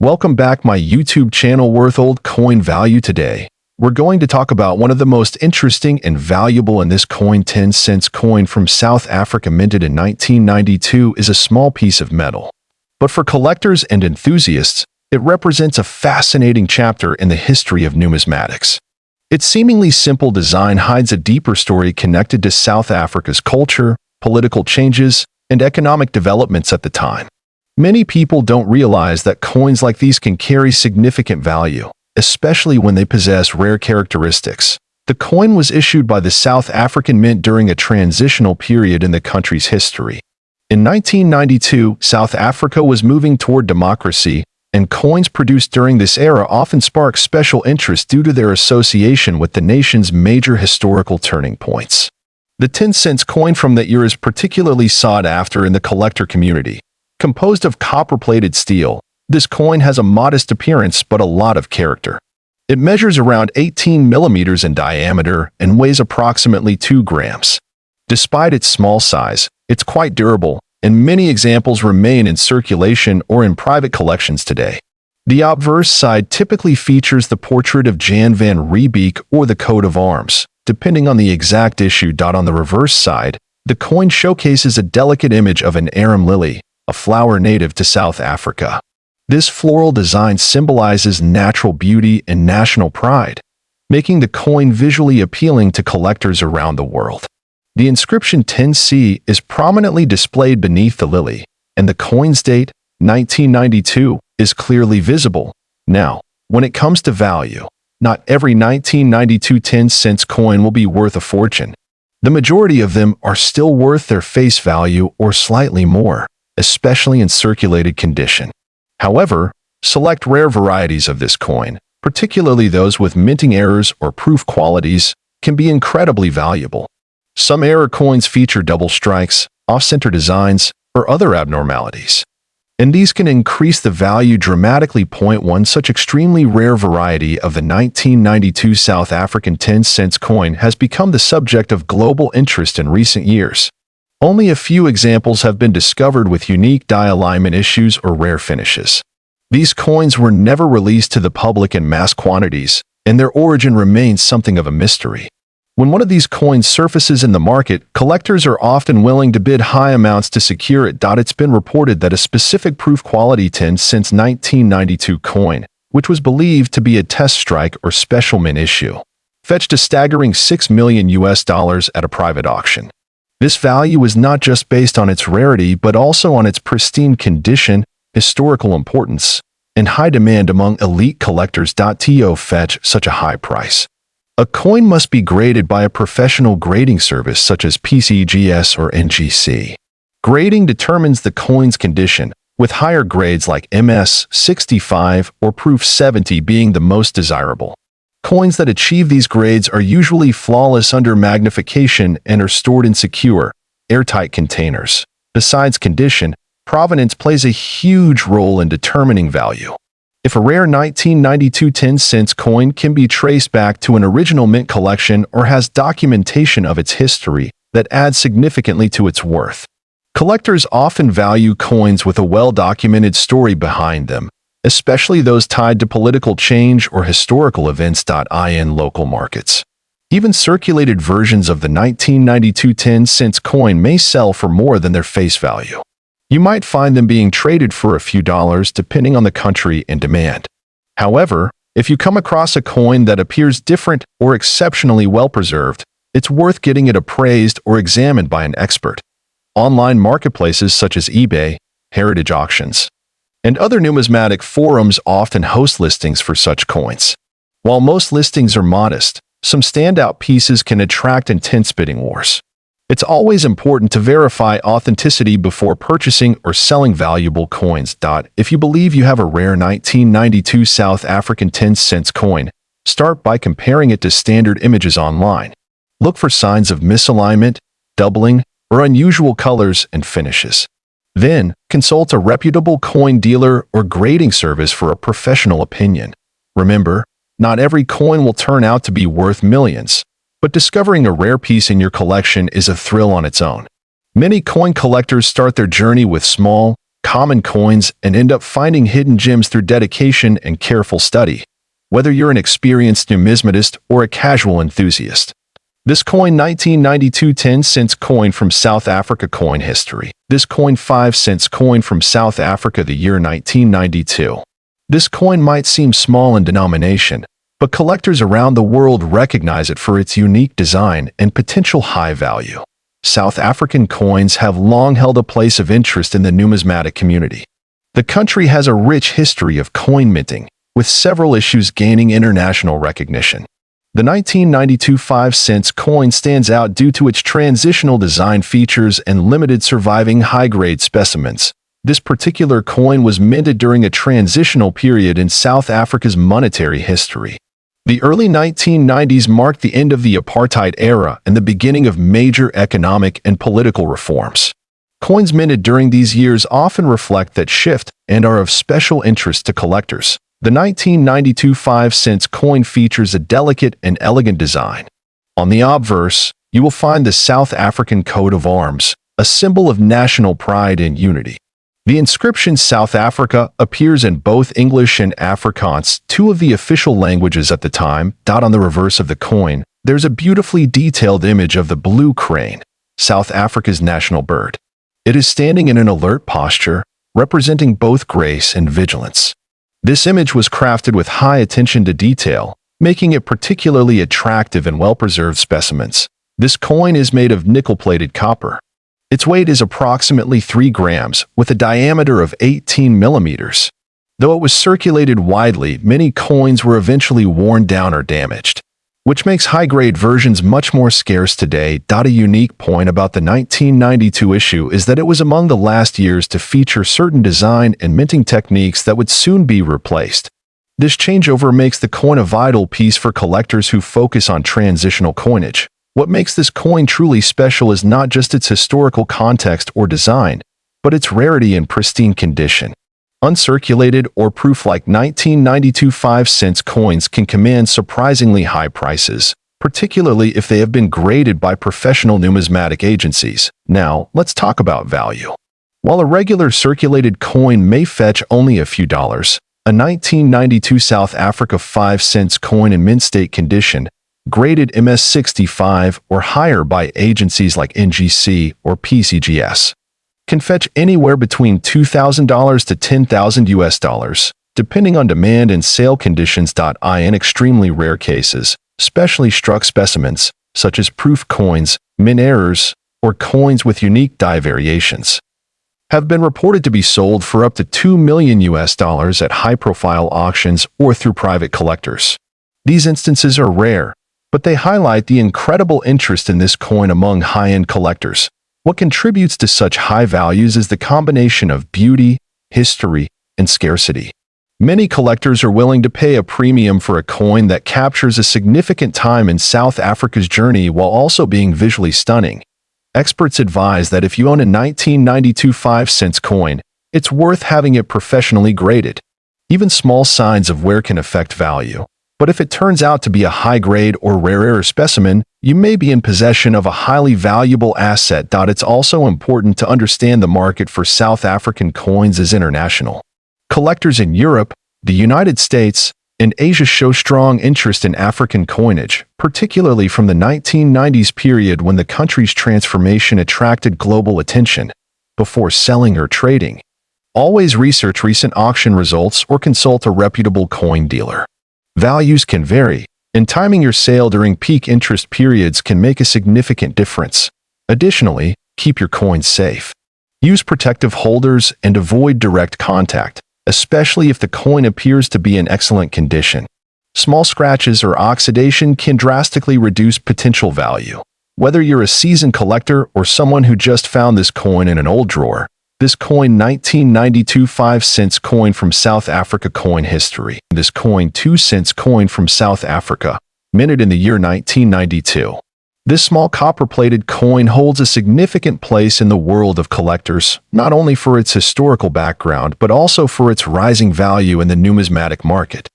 Welcome back my YouTube channel Worth Old Coin Value. Today, we're going to talk about one of the most interesting and valuable in this coin. 10 cents coin from South Africa minted in 1992 is a small piece of metal. But for collectors and enthusiasts, it represents a fascinating chapter in the history of numismatics. Its seemingly simple design hides a deeper story connected to South Africa's culture, political changes, and economic developments at the time. Many people don't realize that coins like these can carry significant value, especially when they possess rare characteristics. The coin was issued by the South African Mint during a transitional period in the country's history. In 1992, South Africa was moving toward democracy, and coins produced during this era often spark special interest due to their association with the nation's major historical turning points. The 10 cents coin from that year is particularly sought after in the collector community. Composed of copper-plated steel, this coin has a modest appearance but a lot of character. It measures around 18 millimeters in diameter and weighs approximately 2 grams. Despite its small size, it's quite durable, and many examples remain in circulation or in private collections today. The obverse side typically features the portrait of Jan van Riebeeck or the coat of arms, depending on the exact issue. On the reverse side, the coin showcases a delicate image of an arum lily, a flower native to South Africa. This floral design symbolizes natural beauty and national pride, making the coin visually appealing to collectors around the world. The inscription 10C is prominently displayed beneath the lily, and the coin's date, 1992, is clearly visible. Now, when it comes to value, not every 1992 10 cents coin will be worth a fortune. The majority of them are still worth their face value or slightly more, especially in circulated condition. However, select rare varieties of this coin, particularly those with minting errors or proof qualities, can be incredibly valuable. Some error coins feature double strikes, off-center designs, or other abnormalities, and these can increase the value dramatically. One such extremely rare variety of the 1992 South African 10 cents coin has become the subject of global interest in recent years. Only a few examples have been discovered with unique die alignment issues or rare finishes. These coins were never released to the public in mass quantities, and their origin remains something of a mystery. When one of these coins surfaces in the market, collectors are often willing to bid high amounts to secure it. It's been reported that a specific proof quality 10 cents 1992 coin, which was believed to be a test strike or special mint issue, fetched a staggering $6 million at a private auction. This value is not just based on its rarity but also on its pristine condition, historical importance, and high demand among elite collectors. To fetch such a high price, a coin must be graded by a professional grading service such as PCGS or NGC. Grading determines the coin's condition, with higher grades like MS 65 or Proof 70 being the most desirable. Coins that achieve these grades are usually flawless under magnification and are stored in secure, airtight containers. Besides condition, provenance plays a huge role in determining value. If a rare 1992 10 cents coin can be traced back to an original mint collection or has documentation of its history, that adds significantly to its worth. Collectors often value coins with a well-documented story behind them, especially those tied to political change or historical events. In local markets, even circulated versions of the 1992 10 cents coin may sell for more than their face value. You might find them being traded for a few dollars depending on the country and demand. However, if you come across a coin that appears different or exceptionally well preserved, it's worth getting it appraised or examined by an expert. Online marketplaces such as eBay, heritage auctions, and other numismatic forums often host listings for such coins. While most listings are modest, some standout pieces can attract intense bidding wars. It's always important to verify authenticity before purchasing or selling valuable coins. If you believe you have a rare 1992 South African 10 cents coin, start by comparing it to standard images online. Look for signs of misalignment, doubling, or unusual colors and finishes. Then, consult a reputable coin dealer or grading service for a professional opinion. Remember, not every coin will turn out to be worth millions, but discovering a rare piece in your collection is a thrill on its own. Many coin collectors start their journey with small, common coins and end up finding hidden gems through dedication and careful study, whether you're an experienced numismatist or a casual enthusiast. This coin 1992 10-cent coin from South Africa coin history. This coin 5-cent coin from South Africa the year 1992. This coin might seem small in denomination, but collectors around the world recognize it for its unique design and potential high value. South African coins have long held a place of interest in the numismatic community. The country has a rich history of coin minting, with several issues gaining international recognition. The 1992 5-cent coin stands out due to its transitional design features and limited surviving high-grade specimens. This particular coin was minted during a transitional period in South Africa's monetary history. The early 1990s marked the end of the apartheid era and the beginning of major economic and political reforms. Coins minted during these years often reflect that shift and are of special interest to collectors. The 1992 5-cent coin features a delicate and elegant design. On the obverse, you will find the South African coat of arms, a symbol of national pride and unity. The inscription South Africa appears in both English and Afrikaans, two of the official languages at the time. On the reverse of the coin, there's a beautifully detailed image of the blue crane, South Africa's national bird. It is standing in an alert posture, representing both grace and vigilance. This image was crafted with high attention to detail, making it particularly attractive in well-preserved specimens. This coin is made of nickel-plated copper. Its weight is approximately 3 grams, with a diameter of 18 millimeters. Though it was circulated widely, many coins were eventually worn down or damaged, which makes high-grade versions much more scarce today. A unique point about the 1992 issue is that it was among the last years to feature certain design and minting techniques that would soon be replaced. This changeover makes the coin a vital piece for collectors who focus on transitional coinage. What makes this coin truly special is not just its historical context or design, but its rarity and pristine condition. Uncirculated or proof-like 1992 5-cent coins can command surprisingly high prices, particularly if they have been graded by professional numismatic agencies. Now, let's talk about value. While a regular circulated coin may fetch only a few dollars, a 1992 South Africa 5-cent coin in mint state condition, graded MS65 or higher by agencies like NGC or PCGS, can fetch anywhere between $2,000 to $10,000, depending on demand and sale conditions. In extremely rare cases, specially struck specimens, such as proof coins, mint errors, or coins with unique die variations, have been reported to be sold for up to $2 million at high-profile auctions or through private collectors. These instances are rare, but they highlight the incredible interest in this coin among high-end collectors. What contributes to such high values is the combination of beauty, history, and scarcity. Many collectors are willing to pay a premium for a coin that captures a significant time in South Africa's journey while also being visually stunning. Experts advise that if you own a 1992 5-cent coin, it's worth having it professionally graded. Even small signs of wear can affect value. But if it turns out to be a high-grade or rarer specimen, you may be in possession of a highly valuable asset. It's also important to understand the market for South African coins is international. Collectors in Europe, the United States, and Asia show strong interest in African coinage, particularly from the 1990s period when the country's transformation attracted global attention. Before selling or trading, always research recent auction results or consult a reputable coin dealer. Values can vary, and timing your sale during peak interest periods can make a significant difference. Additionally, keep your coins safe. Use protective holders and avoid direct contact, especially if the coin appears to be in excellent condition. Small scratches or oxidation can drastically reduce potential value. Whether you're a seasoned collector or someone who just found this coin in an old drawer, this coin 1992 5-cent coin from South Africa coin history. This coin 2-cent coin from South Africa, minted in the year 1992. This small copper-plated coin holds a significant place in the world of collectors, not only for its historical background but also for its rising value in the numismatic market.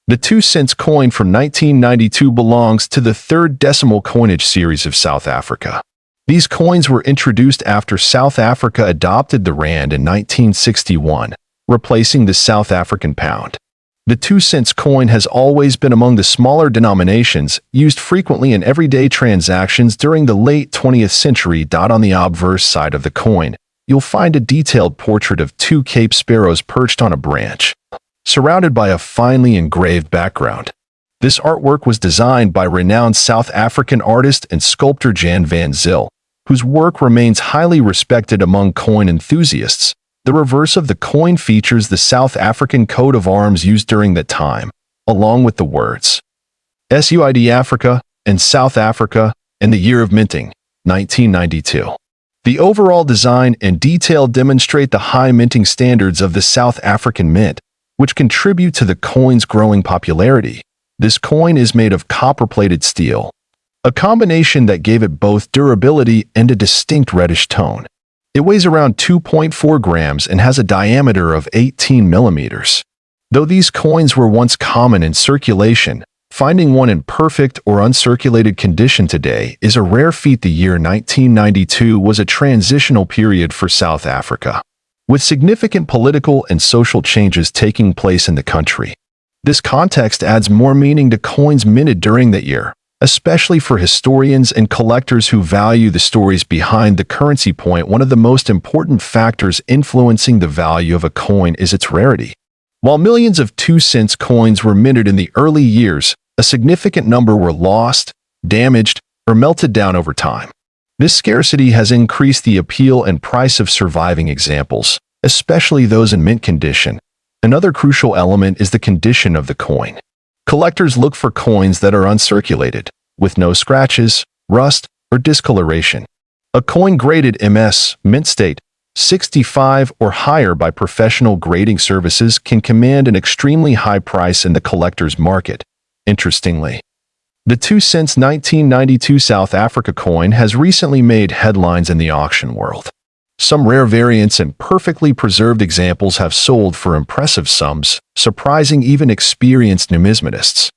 The 2-cent coin from 1992 belongs to the third decimal coinage series of South Africa. These coins were introduced after South Africa adopted the rand in 1961, replacing the South African pound. The 2-cent coin has always been among the smaller denominations used frequently in everyday transactions during the late 20th century. On the obverse side of the coin, you'll find a detailed portrait of two Cape sparrows perched on a branch, surrounded by a finely engraved background. This artwork was designed by renowned South African artist and sculptor Jan van Zyl, whose work remains highly respected among coin enthusiasts. The reverse of the coin features the South African coat of arms used during that time, along with the words SUID Africa and South Africa and the year of minting, 1992. The overall design and detail demonstrate the high minting standards of the South African mint, which contribute to the coin's growing popularity. This coin is made of copper-plated steel, a combination that gave it both durability and a distinct reddish tone. It weighs around 2.4 grams and has a diameter of 18 millimeters. Though these coins were once common in circulation, finding one in perfect or uncirculated condition today is a rare feat. The year 1992 was a transitional period for South Africa, with significant political and social changes taking place in the country. This context adds more meaning to coins minted during that year, especially for historians and collectors who value the stories behind the currency. One of the most important factors influencing the value of a coin is its rarity. While millions of 2-cent coins were minted in the early years, a significant number were lost, damaged, or melted down over time. This scarcity has increased the appeal and price of surviving examples, especially those in mint condition. Another crucial element is the condition of the coin. Collectors look for coins that are uncirculated, with no scratches, rust, or discoloration. A coin graded MS, mint state, 65 or higher by professional grading services can command an extremely high price in the collector's market. Interestingly, the 2-cent 1992 South Africa coin has recently made headlines in the auction world. Some rare variants and perfectly preserved examples have sold for impressive sums, surprising even experienced numismatists.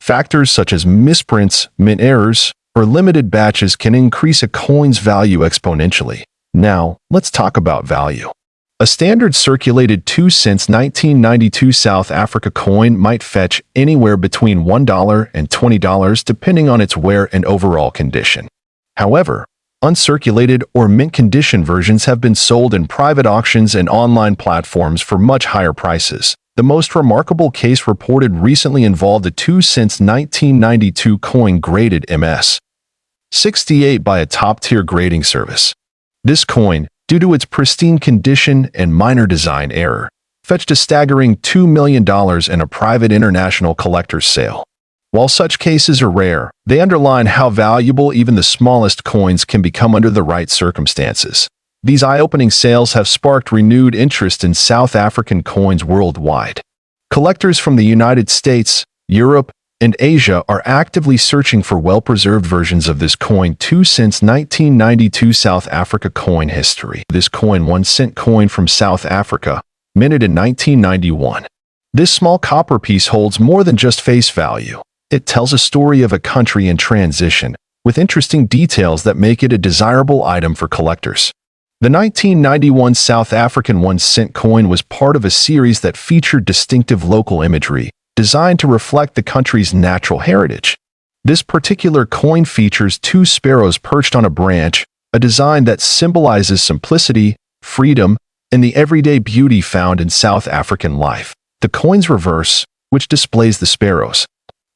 Factors such as misprints, mint errors, or limited batches can increase a coin's value exponentially. Now, let's talk about value. A standard circulated 2-cent 1992 South Africa coin might fetch anywhere between $1 and $20 depending on its wear and overall condition. However, uncirculated or mint condition versions have been sold in private auctions and online platforms for much higher prices. The most remarkable case reported recently involved a 2-cent 1992 coin graded MS 68 by a top-tier grading service. This coin, due to its pristine condition and minor design error, fetched a staggering $2 million in a private international collector's sale. While such cases are rare, they underline how valuable even the smallest coins can become under the right circumstances. These eye-opening sales have sparked renewed interest in South African coins worldwide. Collectors from the United States, Europe, and Asia are actively searching for well-preserved versions of this coin. 2-cent 1992 South Africa coin history. This coin, 1-cent coin from South Africa, minted in 1991. This small copper piece holds more than just face value. It tells a story of a country in transition, with interesting details that make it a desirable item for collectors. The 1991 South African 1-cent coin was part of a series that featured distinctive local imagery, designed to reflect the country's natural heritage. This particular coin features two sparrows perched on a branch, a design that symbolizes simplicity, freedom, and the everyday beauty found in South African life. The coin's reverse, which displays the sparrows,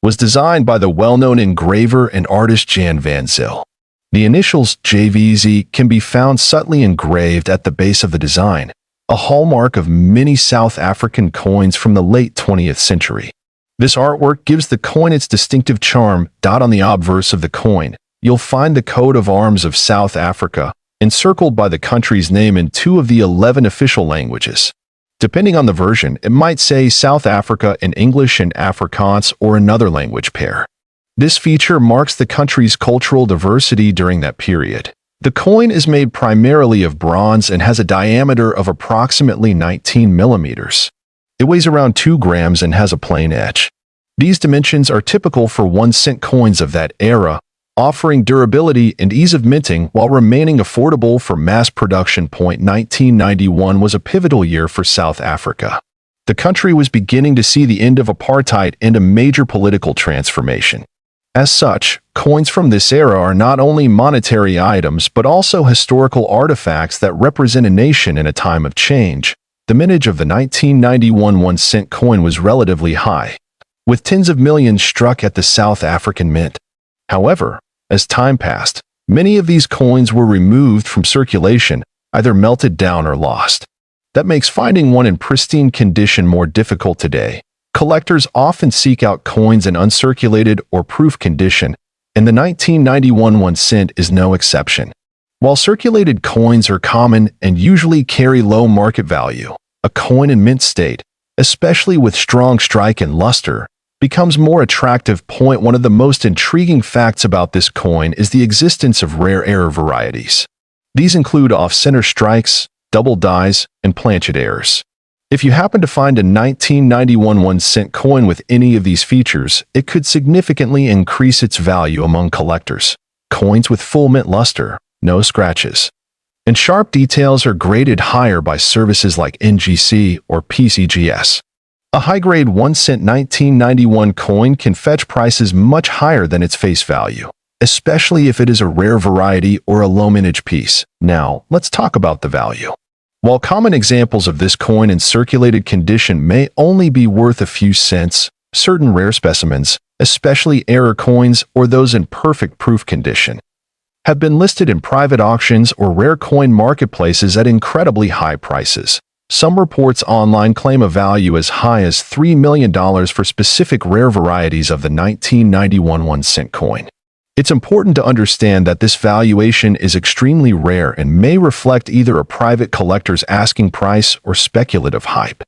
was designed by the well-known engraver and artist Jan van Zyl. The initials JVZ can be found subtly engraved at the base of the design, a hallmark of many South African coins from the late 20th century. This artwork gives the coin its distinctive charm. On the obverse of the coin, you'll find the coat of arms of South Africa, encircled by the country's name in 2 of the 11 official languages. Depending on the version, it might say South Africa in English and Afrikaans or another language pair. This feature marks the country's cultural diversity during that period. The coin is made primarily of bronze and has a diameter of approximately 19 millimeters. It weighs around 2 grams and has a plain edge. These dimensions are typical for 1-cent coins of that era, offering durability and ease of minting while remaining affordable for mass production. 1991 was a pivotal year for South Africa. The country was beginning to see the end of apartheid and a major political transformation. As such, coins from this era are not only monetary items but also historical artifacts that represent a nation in a time of change. The mintage of the 1991 1-cent coin was relatively high, with tens of millions struck at the South African Mint. However, as time passed, many of these coins were removed from circulation, either melted down or lost. That makes finding one in pristine condition more difficult today. Collectors often seek out coins in uncirculated or proof condition, and the 1991 1-cent is no exception. While circulated coins are common and usually carry low market value, a coin in mint state, especially with strong strike and luster, becomes more attractive. One of the most intriguing facts about this coin is the existence of rare error varieties. These include off-center strikes, double dies, and planchet errors. If you happen to find a 1991 1-cent coin with any of these features, it could significantly increase its value among collectors. Coins with full mint luster, no scratches, and sharp details are graded higher by services like NGC or PCGS. A high-grade 1-cent 1991 coin can fetch prices much higher than its face value, especially if it is a rare variety or a low-mintage piece. Now, let's talk about the value. While common examples of this coin in circulated condition may only be worth a few cents, certain rare specimens, especially error coins or those in perfect proof condition, have been listed in private auctions or rare coin marketplaces at incredibly high prices. Some reports online claim a value as high as $3 million for specific rare varieties of the 1991 1-cent coin. It's important to understand that this valuation is extremely rare and may reflect either a private collector's asking price or speculative hype.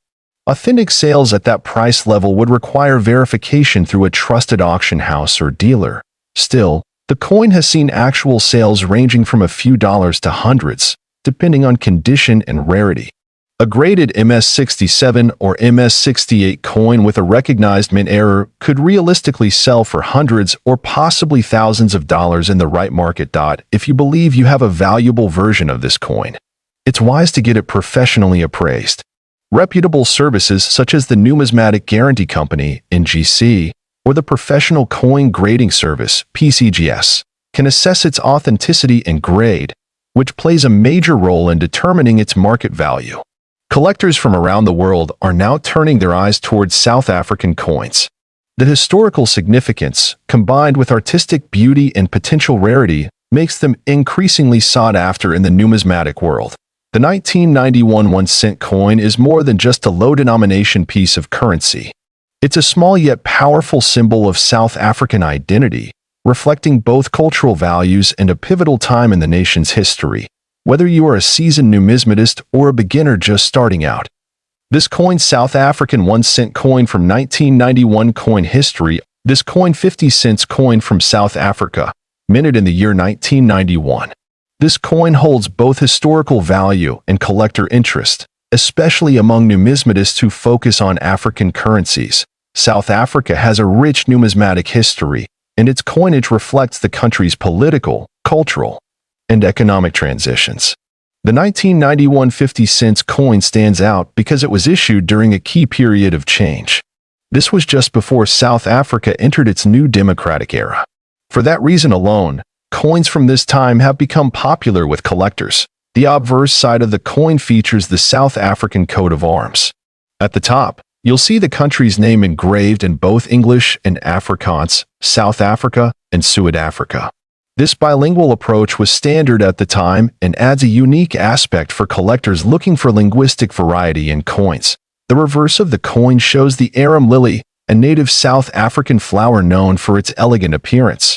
Authentic sales at that price level would require verification through a trusted auction house or dealer. Still, the coin has seen actual sales ranging from a few dollars to hundreds, depending on condition and rarity. A graded MS-67 or MS-68 coin with a recognized mint error could realistically sell for hundreds or possibly thousands of dollars in the right market. If you believe you have a valuable version of this coin, it's wise to get it professionally appraised. Reputable services such as the Numismatic Guarantee Company, NGC, or the Professional Coin Grading Service, PCGS, can assess its authenticity and grade, which plays a major role in determining its market value. Collectors from around the world are now turning their eyes towards South African coins. The historical significance, combined with artistic beauty and potential rarity, makes them increasingly sought after in the numismatic world. The 1991 1-cent coin is more than just a low-denomination piece of currency. It's a small yet powerful symbol of South African identity, reflecting both cultural values and a pivotal time in the nation's history. Whether you are a seasoned numismatist or a beginner just starting out, this coin South African 1-cent coin from 1991 coin history. This coin 50 cents coin from South Africa, minted in the year 1991. This coin holds both historical value and collector interest, especially among numismatists who focus on African currencies. South Africa has a rich numismatic history, and its coinage reflects the country's political, cultural, and economic transitions. The 1991 50 cents coin stands out because it was issued during a key period of change. This was just before South Africa entered its new democratic era. For that reason alone, coins from this time have become popular with collectors. The obverse side of the coin features the South African coat of arms. At the top, you'll see the country's name engraved in both English and Afrikaans, South Africa and Suid-Afrika. This bilingual approach was standard at the time and adds a unique aspect for collectors looking for linguistic variety in coins. The reverse of the coin shows the arum lily, a native South African flower known for its elegant appearance.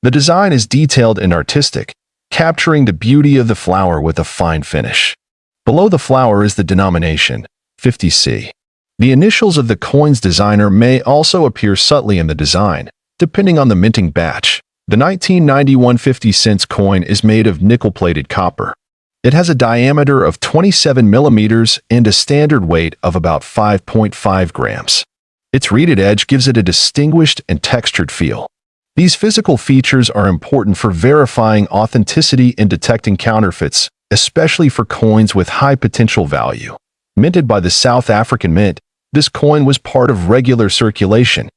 The design is detailed and artistic, capturing the beauty of the flower with a fine finish. Below the flower is the denomination, 50C. The initials of the coin's designer may also appear subtly in the design, depending on the minting batch. The 1991 50 cents coin is made of nickel-plated copper. It has a diameter of 27 millimeters and a standard weight of about 5.5 grams. Its reeded edge gives it a distinguished and textured feel. These physical features are important for verifying authenticity and detecting counterfeits, especially for coins with high potential value. Minted by the South African Mint, this coin was part of regular circulation.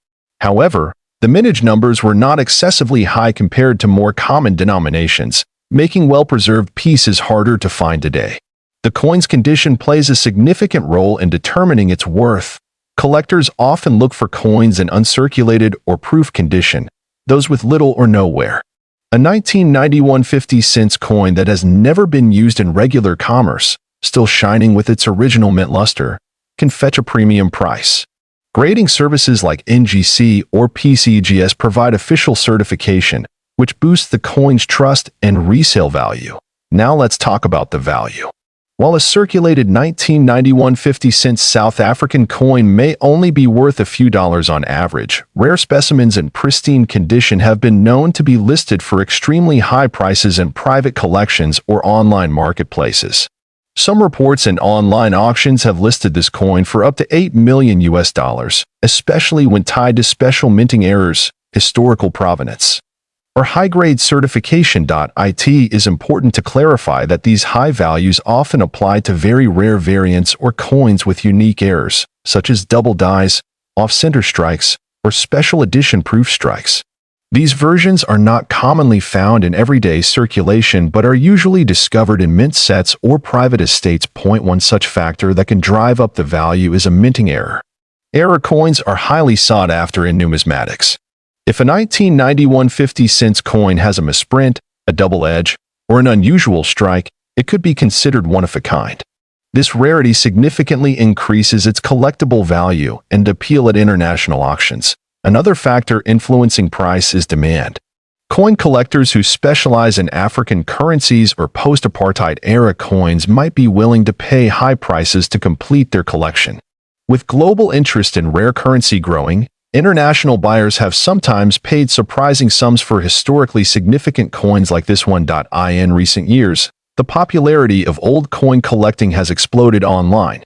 However, the mintage numbers were not excessively high compared to more common denominations, making well-preserved pieces harder to find today. The coin's condition plays a significant role in determining its worth. Collectors often look for coins in uncirculated or proof condition, those with little or no wear. A 1991 50-cent coin that has never been used in regular commerce, still shining with its original mint luster, can fetch a premium price. Grading services like NGC or PCGS provide official certification, which boosts the coin's trust and resale value. Now let's talk about the value. While a circulated 1991 50-cent South African coin may only be worth a few dollars on average, rare specimens in pristine condition have been known to be listed for extremely high prices in private collections or online marketplaces. Some reports and online auctions have listed this coin for up to $8 million, especially when tied to special minting errors, historical provenance, or high-grade certification. It is important to clarify that these high values often apply to very rare variants or coins with unique errors, such as double dies, off-center strikes, or special edition proof strikes. These versions are not commonly found in everyday circulation but are usually discovered in mint sets or private estates. One such factor that can drive up the value is a minting error. Error coins are highly sought after in numismatics. If a 1991 50-cent coin has a misprint, a double edge, or an unusual strike, it could be considered one of a kind. This rarity significantly increases its collectible value and appeal at international auctions. Another factor influencing price is demand. Coin collectors who specialize in African currencies or post-apartheid era coins might be willing to pay high prices to complete their collection. With global interest in rare currency growing, international buyers have sometimes paid surprising sums for historically significant coins like this one. In recent years, the popularity of old coin collecting has exploded online.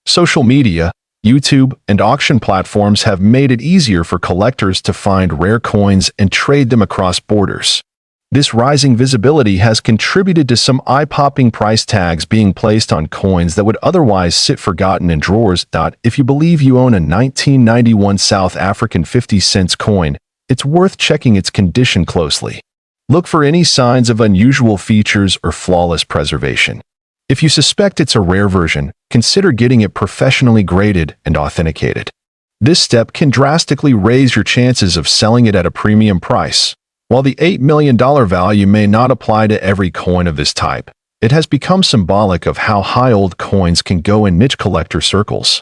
Social media, YouTube, and auction platforms have made it easier for collectors to find rare coins and trade them across borders. This rising visibility has contributed to some eye-popping price tags being placed on coins that would otherwise sit forgotten in drawers. If you believe you own a 1991 South African 50-cent coin, it's worth checking its condition closely. Look for any signs of unusual features or flawless preservation. If you suspect it's a rare version, consider getting it professionally graded and authenticated. This step can drastically raise your chances of selling it at a premium price. While the $8 million value may not apply to every coin of this type, it has become symbolic of how high old coins can go in niche collector circles.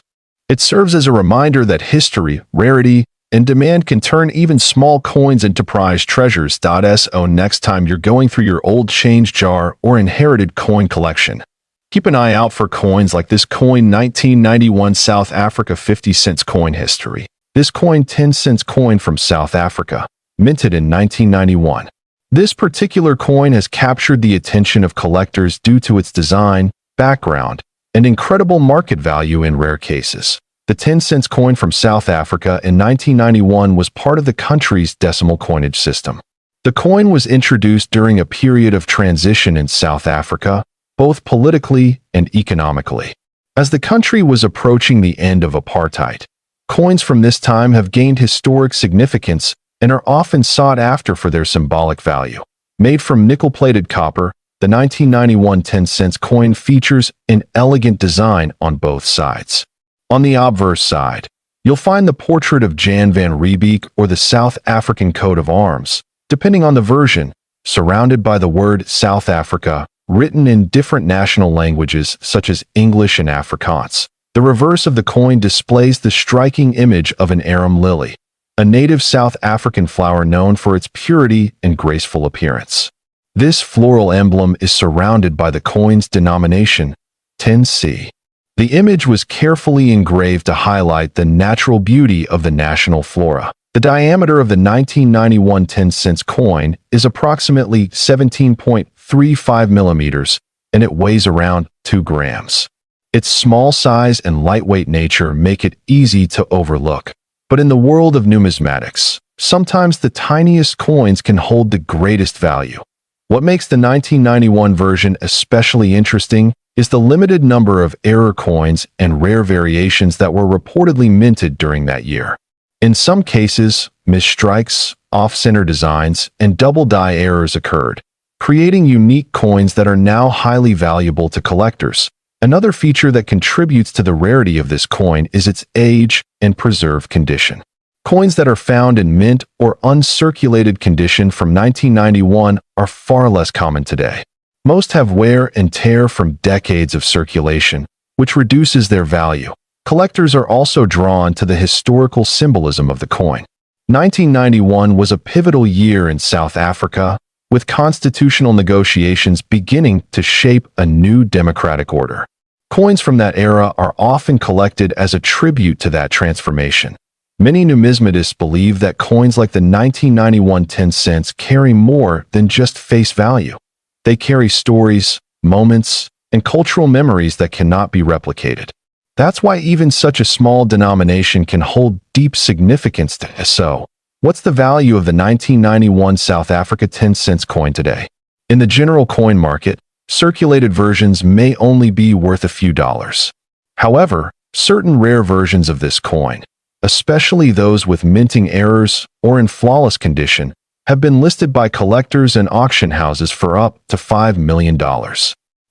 It serves as a reminder that history, rarity, and demand can turn even small coins into prized treasures. So next time you're going through your old change jar or inherited coin collection, keep an eye out for coins like this coin 1991 South Africa 50-cent coin history. This coin 10-cent coin from South Africa, minted in 1991. This particular coin has captured the attention of collectors due to its design, background, and incredible market value in rare cases. The 10-cent coin from South Africa in 1991 was part of the country's decimal coinage system. The coin was introduced during a period of transition in South Africa, both politically and economically. As the country was approaching the end of apartheid, coins from this time have gained historic significance and are often sought after for their symbolic value. Made from nickel-plated copper, the 1991 10-cent coin features an elegant design on both sides. On the obverse side, you'll find the portrait of Jan van Riebeeck or the South African coat of arms, depending on the version, surrounded by the word South Africa, written in different national languages such as English and Afrikaans. The reverse of the coin displays the striking image of an arum lily, a native South African flower known for its purity and graceful appearance. This floral emblem is surrounded by the coin's denomination, 10C. The image was carefully engraved to highlight the natural beauty of the national flora. The diameter of the 1991 10-cent coin is approximately 17.35 millimeters, and it weighs around 2 grams. Its small size and lightweight nature make it easy to overlook. But in the world of numismatics, Sometimes the tiniest coins can hold the greatest value. What makes the 1991 version especially interesting is the limited number of error coins and rare variations that were reportedly minted during that year. In some cases, misstrikes, off-center designs, and double-die errors occurred, creating unique coins that are now highly valuable to collectors. Another feature that contributes to the rarity of this coin is its age and preserved condition. Coins that are found in mint or uncirculated condition from 1991 are far less common today. Most have wear and tear from decades of circulation, which reduces their value. Collectors are also drawn to the historical symbolism of the coin. 1991 was a pivotal year in South Africa, with constitutional negotiations beginning to shape a new democratic order. Coins from that era are often collected as a tribute to that transformation. Many numismatists believe that coins like the 1991 10 cents carry more than just face value. They carry stories, moments, and cultural memories that cannot be replicated. That's why even such a small denomination can hold deep significance to us. So, what's the value of the 1991 South Africa 10 cents coin today? In the general coin market, circulated versions may only be worth a few dollars. However, certain rare versions of this coin, especially those with minting errors or in flawless condition, have been listed by collectors and auction houses for up to $5 million.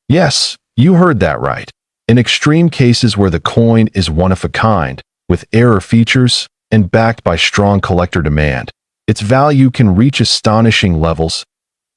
Yes, you heard that right. In extreme cases where the coin is one of a kind, with error features, and backed by strong collector demand, its value can reach astonishing levels.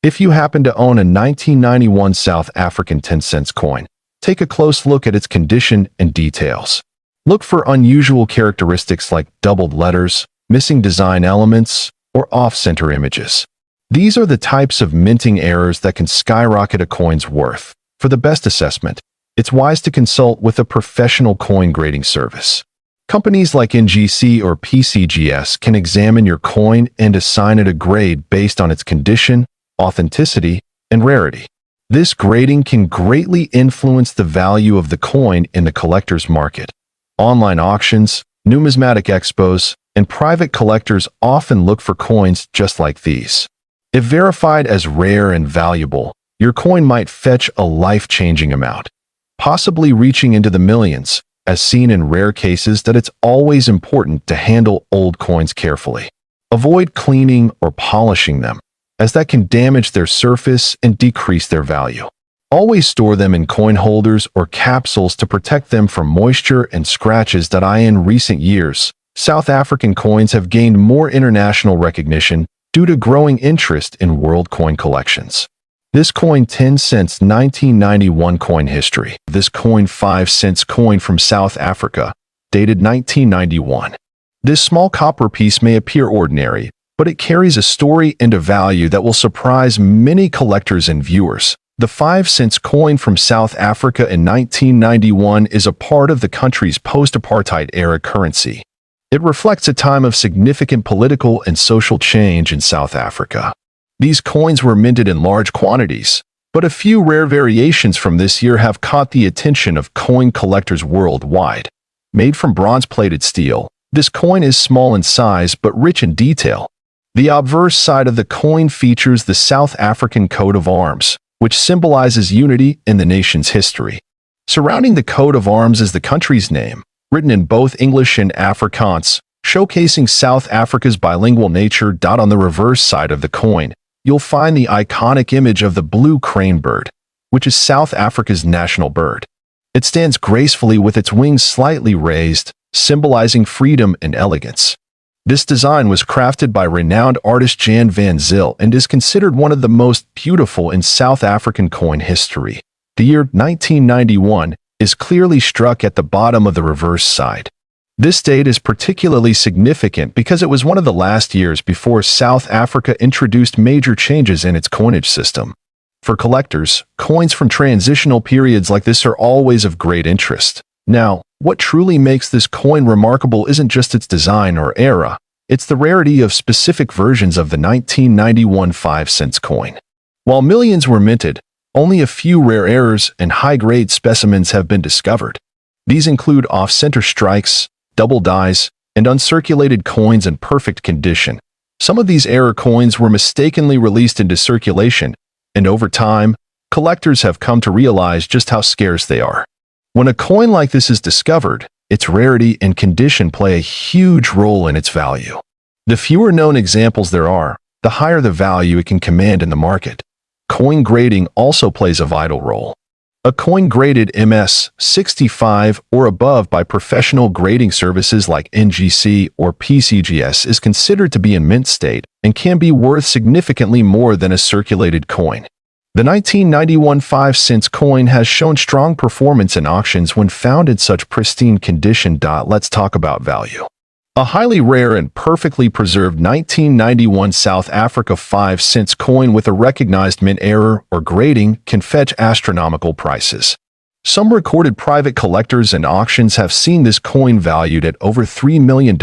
If you happen to own a 1991 South African 10 cents coin, take a close look at its condition and details. Look for unusual characteristics like doubled letters, missing design elements, or off-center images. These are the types of minting errors that can skyrocket a coin's worth. For the best assessment, it's wise to consult with a professional coin grading service. Companies like NGC or PCGS can examine your coin and assign it a grade based on its condition, authenticity, and rarity. This grading can greatly influence the value of the coin in the collector's market. Online auctions, numismatic expos, and private collectors often look for coins just like these. If verified as rare and valuable, your coin might fetch a life-changing amount, possibly reaching into the millions, as seen in rare cases that it's always important to handle old coins carefully. Avoid cleaning or polishing them, as that can damage their surface and decrease their value. Always store them in coin holders or capsules to protect them from moisture and scratches. In recent years, South African coins have gained more international recognition due to growing interest in world coin collections. This coin 10 cents 1991 coin history. This coin 5 cents coin from South Africa, dated 1991. This small copper piece may appear ordinary, but it carries a story and a value that will surprise many collectors and viewers. The 5 cents coin from South Africa in 1991 is a part of the country's post-apartheid era currency. It reflects a time of significant political and social change in South Africa. These coins were minted in large quantities, but a few rare variations from this year have caught the attention of coin collectors worldwide. Made from bronze-plated steel, this coin is small in size but rich in detail. The obverse side of the coin features the South African coat of arms, which symbolizes unity in the nation's history. Surrounding the coat of arms is the country's name, written in both English and Afrikaans, showcasing South Africa's bilingual nature. On the reverse side of the coin, you'll find the iconic image of the blue crane bird, which is South Africa's national bird. It stands gracefully with its wings slightly raised, symbolizing freedom and elegance. This design was crafted by renowned artist Jan van Zyl and is considered one of the most beautiful in South African coin history. The year 1991 is clearly struck at the bottom of the reverse side. This date is particularly significant because it was one of the last years before South Africa introduced major changes in its coinage system. For collectors, coins from transitional periods like this are always of great interest. Now, what truly makes this coin remarkable isn't just its design or era, it's the rarity of specific versions of the 1991 5 cents coin. While millions were minted, only a few rare errors and high-grade specimens have been discovered. These include off-center strikes, double dies, and uncirculated coins in perfect condition, Some of these error coins were mistakenly released into circulation, and over time, collectors have come to realize just how scarce they are. When a coin like this is discovered, its rarity and condition play a huge role in its value. The fewer known examples there are, the higher the value it can command in the market. Coin grading also plays a vital role. A coin graded MS-65 or above by professional grading services like NGC or PCGS is considered to be in mint state and can be worth significantly more than a circulated coin. The 1991 5-cent coin has shown strong performance in auctions when found in such pristine condition. Let's talk about value. A highly rare and perfectly preserved 1991 South Africa 5-cent coin with a recognized mint error or grading can fetch astronomical prices. Some recorded private collectors and auctions have seen this coin valued at over $3 million,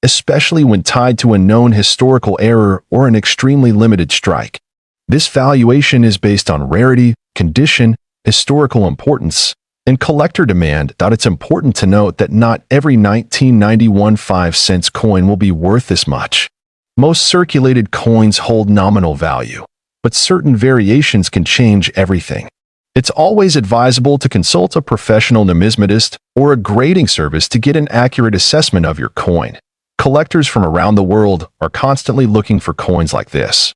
especially when tied to a known historical error or an extremely limited strike. This valuation is based on rarity, condition, historical importance, and collector demand. It's important to note that not every 1991 5-cent coin will be worth this much. Most circulated coins hold nominal value, but certain variations can change everything. It's always advisable to consult a professional numismatist or a grading service to get an accurate assessment of your coin. Collectors from around the world are constantly looking for coins like this,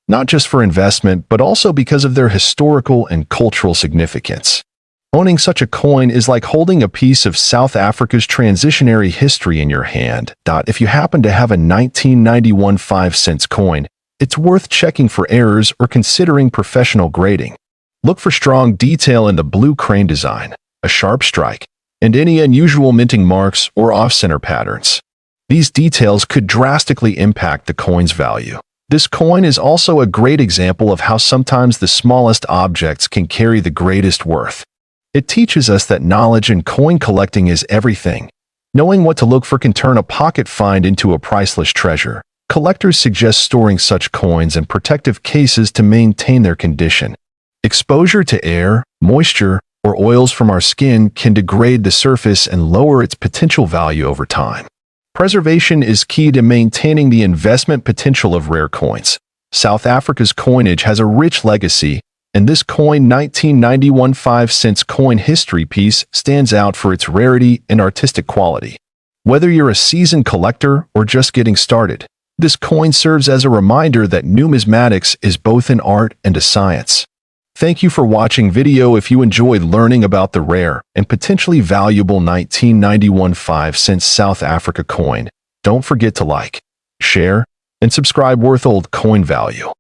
not just for investment, but also because of their historical and cultural significance. Owning such a coin is like holding a piece of South Africa's transitionary history in your hand. If you happen to have a 1991 5-cent coin, it's worth checking for errors or considering professional grading. Look for strong detail in the blue crane design, a sharp strike, and any unusual minting marks or off-center patterns. These details could drastically impact the coin's value. This coin is also a great example of how sometimes the smallest objects can carry the greatest worth. It teaches us that knowledge in coin collecting is everything. Knowing what to look for can turn a pocket find into a priceless treasure. Collectors suggest storing such coins in protective cases to maintain their condition. Exposure to air, moisture, or oils from our skin can degrade the surface and lower its potential value over time. Preservation is key to maintaining the investment potential of rare coins. South Africa's coinage has a rich legacy, and this coin 1991 5-cent coin history piece stands out for its rarity and artistic quality. Whether you're a seasoned collector or just getting started, this coin serves as a reminder that numismatics is both an art and a science. Thank you for watching video. If you enjoyed learning about the rare and potentially valuable 1991 5-cent South Africa coin, don't forget to like, share, and subscribe. Worth old coin value.